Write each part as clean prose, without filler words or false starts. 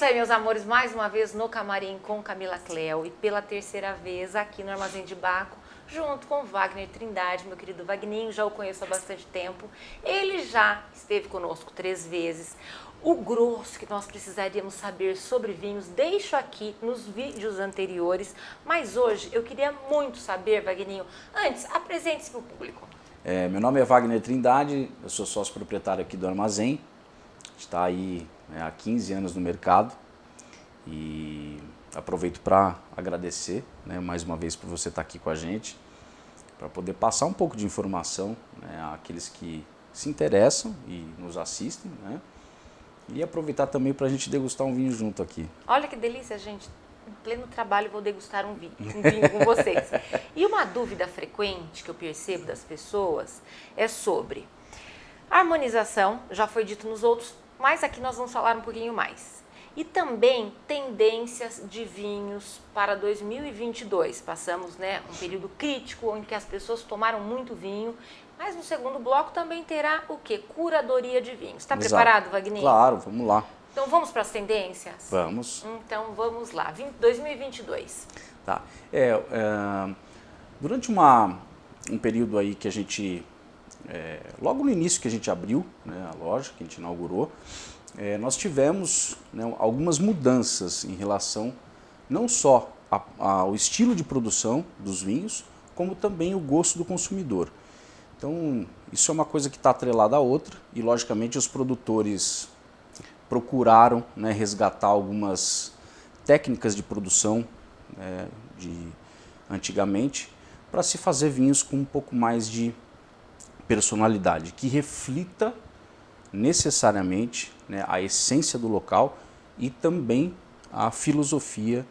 isso aí, meus amores, mais uma vez no Camarim com Camila Cléo e pela terceira vez aqui no Armazém de Baco, junto com Wagner Trindade, meu querido Wagninho, já o conheço há bastante tempo. Ele já esteve conosco 3 vezes. O grosso que nós precisaríamos saber sobre vinhos, deixo aqui nos vídeos anteriores, mas hoje eu queria muito saber, Wagninho, antes, apresente-se para o público. Meu nome é Wagner Trindade, eu sou sócio proprietário aqui do Armazém, está aí há 15 anos no mercado e aproveito para agradecer mais uma vez por você estar aqui com a gente, para poder passar um pouco de informação àqueles que se interessam e nos assistem, e aproveitar também para a gente degustar um vinho junto aqui. Olha que delícia, gente. Em pleno trabalho vou degustar um vinho com vocês. E uma dúvida frequente que eu percebo das pessoas é sobre harmonização, já foi dito nos outros, mas aqui nós vamos falar um pouquinho mais. E também tendências de vinhos para 2022. Passamos um período crítico onde que as pessoas tomaram muito vinho, mas no segundo bloco também terá o quê? Curadoria de vinhos. Está preparado, Wagner? Claro, vamos lá. Então vamos para as tendências? Vamos. Então vamos lá, 2022. Tá. Durante um período aí que a gente, logo no início que a gente abriu a loja, que a gente inaugurou, nós tivemos algumas mudanças em relação não só ao estilo de produção dos vinhos, como também o gosto do consumidor. Então, isso é uma coisa que está atrelada à outra e, logicamente, os produtores procuraram resgatar algumas técnicas de produção de antigamente para se fazer vinhos com um pouco mais de personalidade, que reflita necessariamente a essência do local e também a filosofia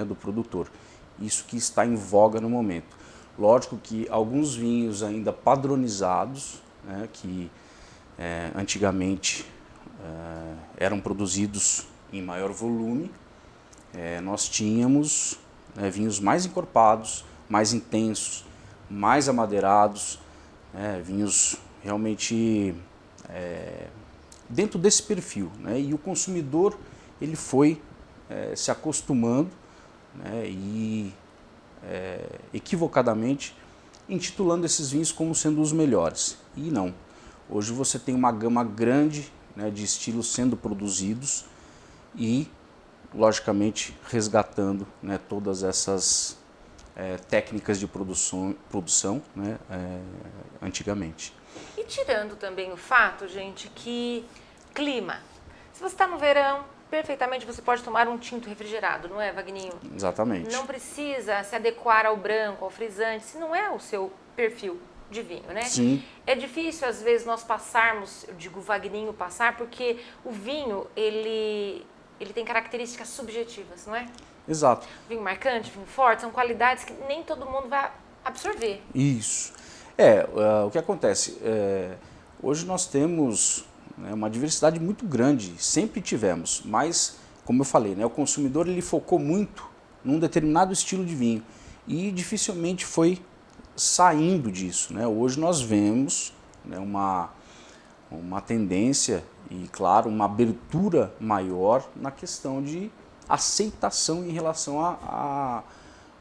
do produtor. Isso que está em voga no momento. Lógico que alguns vinhos ainda padronizados, que antigamente eram produzidos em maior volume, nós tínhamos vinhos mais encorpados, mais intensos, mais amadeirados, vinhos realmente dentro desse perfil. E o consumidor ele foi se acostumando e equivocadamente intitulando esses vinhos como sendo os melhores. E não. Hoje você tem uma gama grande de estilos sendo produzidos e, logicamente, resgatando todas essas técnicas de produção antigamente. E tirando também o fato, gente, que clima. Se você está no verão, perfeitamente você pode tomar um tinto refrigerado, não é, Wagninho? Exatamente. Não precisa se adequar ao branco, ao frisante, se não é o seu perfil de vinho, né? Sim. É difícil, às vezes, nós passarmos, eu digo Wagninho passar, porque o vinho, ele tem características subjetivas, não é? Exato. Vinho marcante, vinho forte, são qualidades que nem todo mundo vai absorver. Isso. O que acontece? Hoje nós temos uma diversidade muito grande, sempre tivemos, mas, como eu falei, o consumidor ele focou muito num determinado estilo de vinho e dificilmente foi saindo disso. Hoje nós vemos uma tendência e, claro, uma abertura maior na questão de aceitação em relação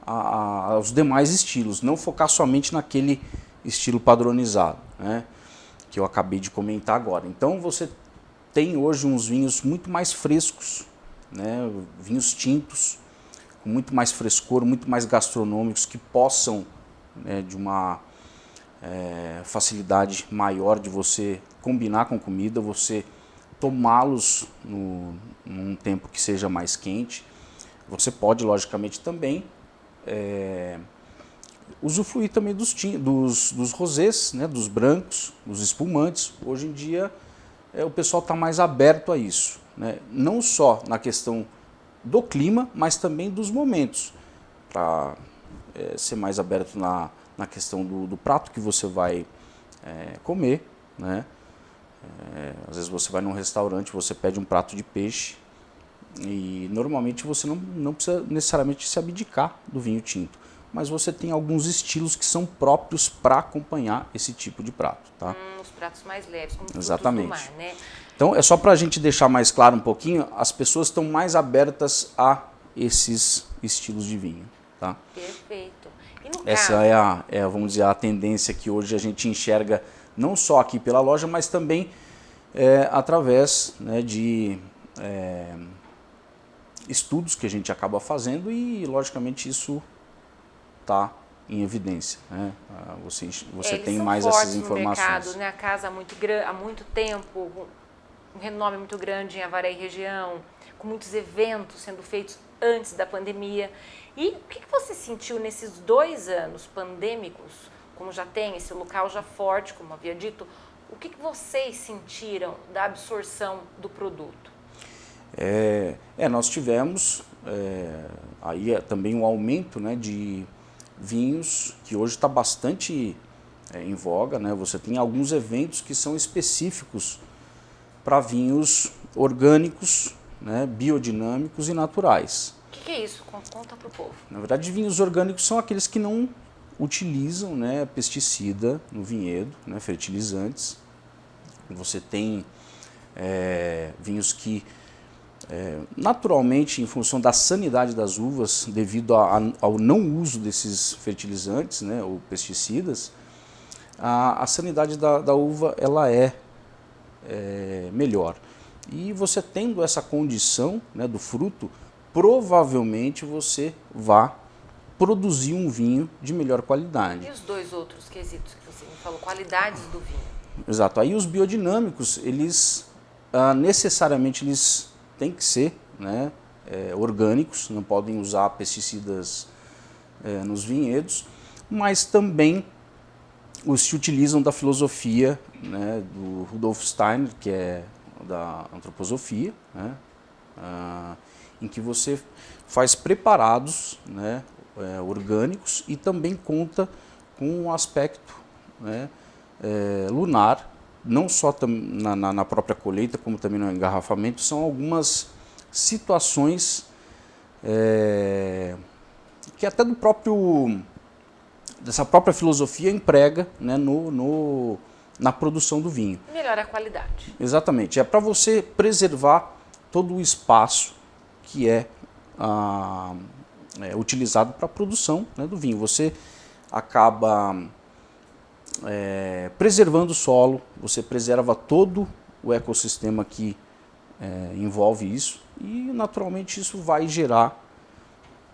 aos demais estilos, não focar somente naquele estilo padronizado, que eu acabei de comentar agora. Então você tem hoje uns vinhos muito mais frescos, vinhos tintos, com muito mais frescor, muito mais gastronômicos, que possam, de uma facilidade maior de você combinar com comida, você tomá-los num tempo que seja mais quente. Você pode, logicamente, também usufruir também dos rosés, dos brancos, dos espumantes. Hoje em dia o pessoal está mais aberto a isso, não só na questão do clima, mas também dos momentos, para ser mais aberto na questão do prato que você vai comer. Às vezes você vai num restaurante, você pede um prato de peixe e normalmente você não precisa necessariamente se abdicar do vinho tinto, mas você tem alguns estilos que são próprios para acompanhar esse tipo de prato, tá? Os pratos mais leves, como Exatamente. frutos do mar, né? Então, é só para a gente deixar mais claro um pouquinho, as pessoas estão mais abertas a esses estilos de vinho. Tá? Perfeito. E no Essa caso... vamos dizer, a tendência que hoje a gente enxerga, não só aqui pela loja, mas também através, né, de estudos que a gente acaba fazendo e, logicamente, isso está em evidência. Né? Você tem mais essas informações. No mercado, né? A casa há muito tempo, um renome muito grande em Avaré e região, com muitos eventos sendo feitos antes da pandemia. E o que você sentiu nesses 2 anos pandêmicos, como já tem esse local já forte, como havia dito, o que vocês sentiram da absorção do produto? Nós tivemos aí também um aumento, né, de vinhos que hoje está bastante em voga. Né? Você tem alguns eventos que são específicos para vinhos orgânicos, né, biodinâmicos e naturais. O que é isso? Conta para o povo. Na verdade, vinhos orgânicos são aqueles que não utilizam, né, pesticida no vinhedo, né, fertilizantes. Você tem vinhos que, naturalmente, em função da sanidade das uvas, devido ao não uso desses fertilizantes, né, ou pesticidas, a sanidade da uva ela é melhor. E você tendo essa condição, né, do fruto, provavelmente você vai produzir um vinho de melhor qualidade. E os 2 outros quesitos que você me falou, qualidades do vinho? Exato. Aí os biodinâmicos, eles necessariamente eles têm que ser, né, orgânicos, não podem usar pesticidas nos vinhedos, mas também se utilizam da filosofia, né, do Rudolf Steiner, que é da antroposofia, né, em que você faz preparados, né, orgânicos e também conta com um aspecto, né, lunar, não só na própria colheita, como também no engarrafamento. São algumas situações que até dessa própria filosofia emprega, né, na produção do vinho. Melhora a qualidade. Exatamente. É para você preservar todo o espaço que é utilizado para a produção, né, do vinho. Você acaba preservando o solo, você preserva todo o ecossistema que envolve isso e, naturalmente, isso vai gerar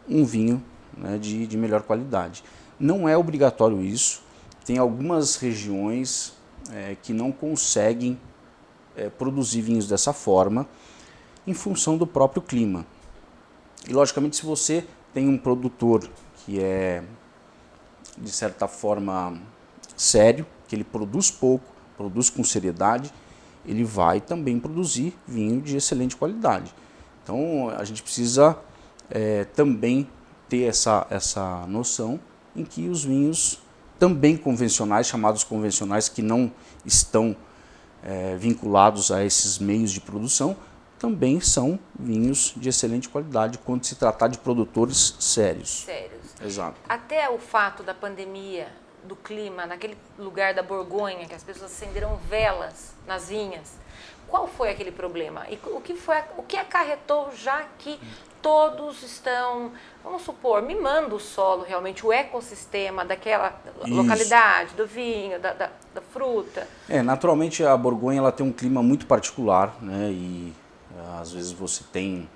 um vinho, né, de melhor qualidade. Não é obrigatório isso. Tem algumas regiões que não conseguem produzir vinhos dessa forma em função do próprio clima. E, logicamente, se você tem um produtor que é, de certa forma, sério, que ele produz pouco, produz com seriedade, ele vai também produzir vinho de excelente qualidade. Então, a gente precisa também ter essa noção em que os vinhos também convencionais, chamados convencionais, que não estão vinculados a esses meios de produção, também são vinhos de excelente qualidade quando se tratar de produtores sérios. Exato. Até o fato da pandemia, do clima, naquele lugar da Borgonha, que as pessoas acenderam velas nas vinhas, qual foi aquele problema? E o que acarretou, já que todos estão, vamos supor, mimando o solo realmente, o ecossistema daquela localidade, do vinho, da fruta? Naturalmente a Borgonha ela tem um clima muito particular, né, e às vezes você tem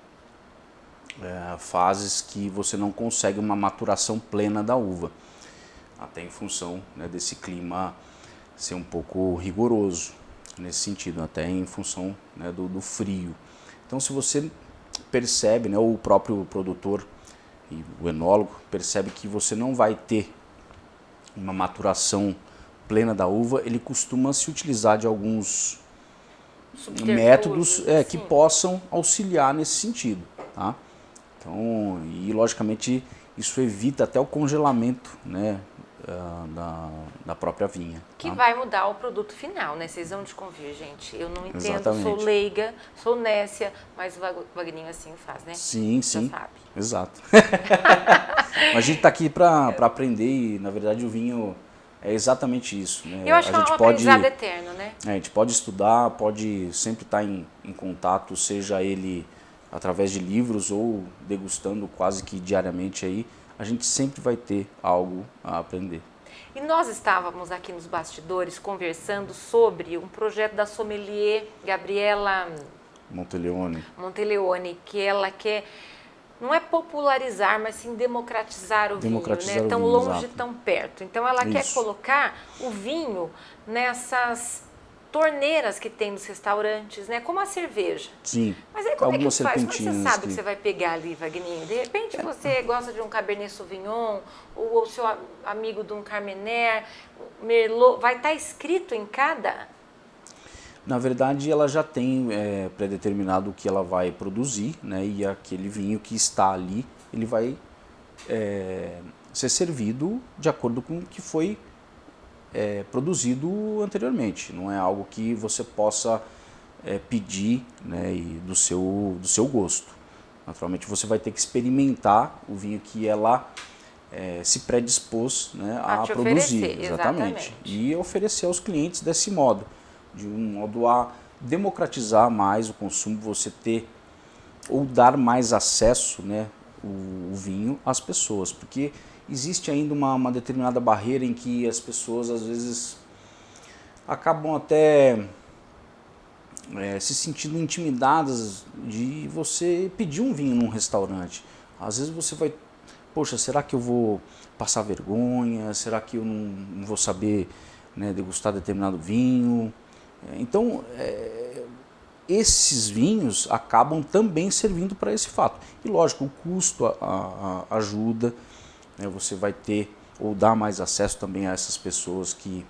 fases que você não consegue uma maturação plena da uva, até em função, né, desse clima ser um pouco rigoroso nesse sentido, até em função, né, do frio. Então, se você percebe, né, o próprio produtor e o enólogo percebe que você não vai ter uma maturação plena da uva, ele costuma se utilizar de alguns métodos que possam auxiliar nesse sentido, tá? Então, e logicamente isso evita até o congelamento, né, da própria vinha. Que vai mudar o produto final, né? Vocês vão desconfiar, gente. Eu não entendo, Exatamente. Sou leiga, sou nécia, mas o Vagninho assim faz, né? Sim, sim. Já sabe. Exato. Mas a gente está aqui para aprender e, na verdade, o vinho é exatamente isso. Né? Eu acho que é um aprendizado eterno, né? A gente pode estudar, pode sempre estar em contato, seja ele através de livros ou degustando quase que diariamente aí, a gente sempre vai ter algo a aprender. E nós estávamos aqui nos bastidores conversando sobre um projeto da sommelier Gabriela Monteleone, que ela quer, não é popularizar, mas sim democratizar o vinho, né? Tão longe, exato, tão perto. Então ela quer colocar o vinho nessas torneiras que tem nos restaurantes, né? Como a cerveja. Sim. Mas aí como é que faz? Como você sabe que você vai pegar ali, Wagninho? De repente você gosta de um Cabernet Sauvignon, ou o seu amigo de um Carmener, Merlot, vai estar escrito em cada? Na verdade, ela já tem pré-determinado o que ela vai produzir, né? E aquele vinho que está ali, ele vai ser servido de acordo com o que foi produzido anteriormente. Não é algo que você possa pedir, né, e do seu gosto. Naturalmente você vai ter que experimentar o vinho que ela se predispôs, né, a produzir. Oferecer, exatamente. E oferecer aos clientes desse modo, de um modo a democratizar mais o consumo, você ter ou dar mais acesso, né, o vinho às pessoas, porque existe ainda uma determinada barreira em que as pessoas às vezes acabam até se sentindo intimidadas de você pedir um vinho num restaurante. Às vezes você vai, poxa, será que eu vou passar vergonha? Será que eu não vou saber, né, degustar determinado vinho? Então, esses vinhos acabam também servindo para esse fato. E lógico, o custo ajuda, né, você vai ter ou dar mais acesso também a essas pessoas que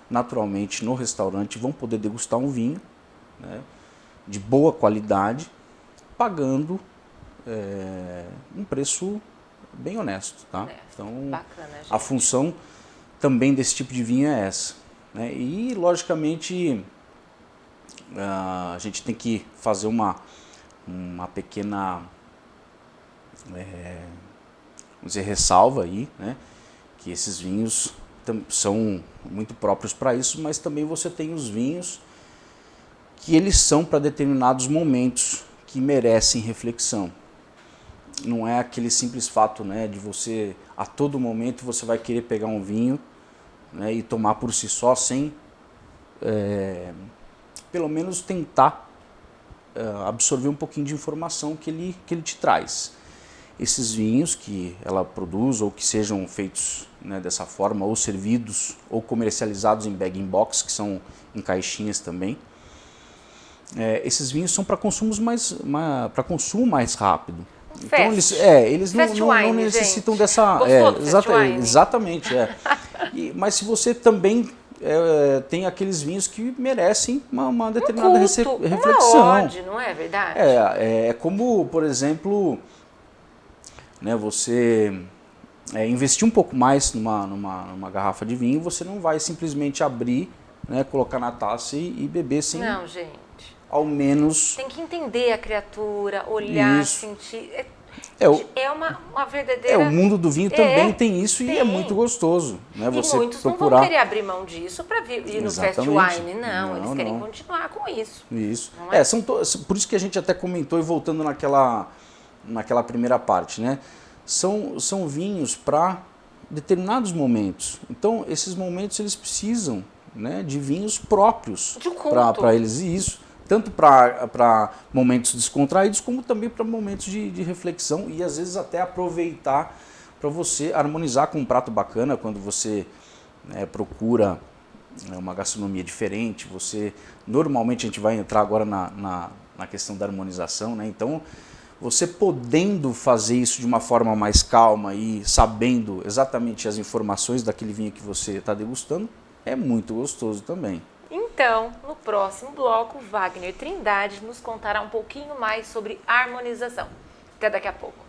naturalmente no restaurante vão poder degustar um vinho, né, de boa qualidade, pagando um preço bem honesto. Tá? Então, bacana, gente. A função também desse tipo de vinho é essa. Né? E logicamente a gente tem que fazer uma pequena vamos dizer, ressalva aí, né? Que esses vinhos são muito próprios para isso, mas também você tem os vinhos que eles são para determinados momentos que merecem reflexão. Não é aquele simples fato, né, de você, a todo momento, você vai querer pegar um vinho, né, e tomar por si só, sem pelo menos tentar absorver um pouquinho de informação que ele te traz. Esses vinhos que ela produz ou que sejam feitos, né, dessa forma, ou servidos ou comercializados em bag-in-box, que são em caixinhas também, esses vinhos são para consumo mais rápido. Então eles não necessitam dessa... exatamente. Mas se você também tem aqueles vinhos que merecem uma determinada reflexão. Uma ode, não é verdade? É como, por exemplo, né, você investir um pouco mais numa garrafa de vinho, você não vai simplesmente abrir, né, colocar na taça e beber sem... Não, gente. Ao menos... Tem que entender a criatura, olhar, sentir... uma verdadeira... o mundo do vinho também tem isso e é muito gostoso. Né? Você muitos procurar... não vão querer abrir mão disso para ir no Fast Wine, não. Eles querem continuar com isso. Isso. Por isso que a gente até comentou, e voltando naquela primeira parte, né? São vinhos para determinados momentos. Então, esses momentos eles precisam, né, de vinhos próprios para eles. E isso, tanto para momentos descontraídos, como também para momentos de reflexão e às vezes até aproveitar para você harmonizar com um prato bacana quando você procura uma gastronomia diferente. Normalmente a gente vai entrar agora na questão da harmonização, né? Então, você podendo fazer isso de uma forma mais calma e sabendo exatamente as informações daquele vinho que você está degustando, é muito gostoso também. Então, no próximo bloco, Wagner Trindade nos contará um pouquinho mais sobre harmonização. Até daqui a pouco.